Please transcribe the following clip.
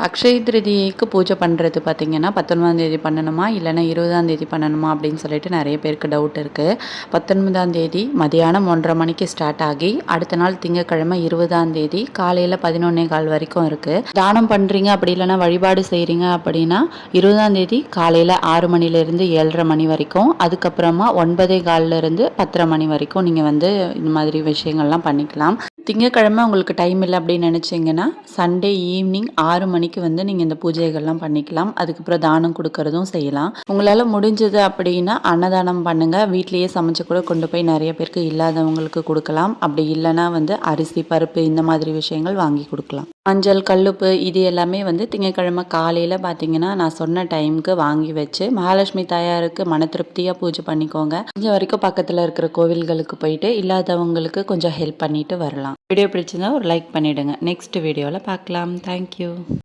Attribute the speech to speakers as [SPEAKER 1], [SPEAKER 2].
[SPEAKER 1] அக்ஷய திருதியைக்கு பூஜை பண்ணுறது பார்த்தீங்கன்னா 19ஆம் தேதி பண்ணணுமா இல்லைன்னா 20ஆம் தேதி பண்ணணுமா அப்படின்னு சொல்லிட்டு நிறைய பேருக்கு டவுட் இருக்குது. 19ஆம் தேதி மதியானம் 1:30 மணிக்கு ஸ்டார்ட் ஆகி அடுத்த நாள் திங்கக்கிழமை 20ஆம் தேதி காலையில் 11:15 வரைக்கும் இருக்குது. தானம் பண்ணுறீங்க அப்படி இல்லைன்னா வழிபாடு செய்கிறீங்க அப்படின்னா 20ஆம் தேதி காலையில் 6 மணிலேருந்து 7:30 மணி வரைக்கும், அதுக்கப்புறமா 9:15லேருந்து 10:30 மணி வரைக்கும் நீங்கள் வந்து இந்த மாதிரி விஷயங்கள்லாம் பண்ணிக்கலாம். திங்கக்கிழமை உங்களுக்கு டைம் இல்லை அப்படின்னு நினச்சிங்கன்னா சண்டே ஈவினிங் 6 மணிக்கு வந்து நீங்கள் இந்த பூஜைகள்லாம் பண்ணிக்கலாம். அதுக்கப்புறம் தானம் கொடுக்கறதும் செய்யலாம். உங்களால் முடிஞ்சது அப்படின்னா அன்னதானம் பண்ணுங்கள். வீட்லேயே சமைச்சு கூட கொண்டு போய் நிறைய பேருக்கு இல்லாதவங்களுக்கு கொடுக்கலாம். அப்படி இல்லைன்னா வந்து அரிசி பருப்பு இந்த மாதிரி விஷயங்கள் வாங்கி கொடுக்கலாம். மஞ்சள் கல்லுப்பு இது எல்லாமே வந்து திங்கக்கிழமை காலையில் பார்த்தீங்கன்னா நான் சொன்ன டைமுக்கு வாங்கி வச்சு மகாலட்சுமி தாயாருக்கு மன திருப்தியாக பூஜை பண்ணிக்கோங்க. கொஞ்சம் வரைக்கும் பக்கத்தில் இருக்கிற கோவில்களுக்கு போயிட்டு இல்லாதவங்களுக்கு கொஞ்சம் ஹெல்ப் பண்ணிட்டு வரலாம். வீடியோ பிடிச்சிருந்தா ஒரு லைக் பண்ணிவிடுங்க. நெக்ஸ்ட் வீடியோவில் பார்க்கலாம். தேங்க்யூ.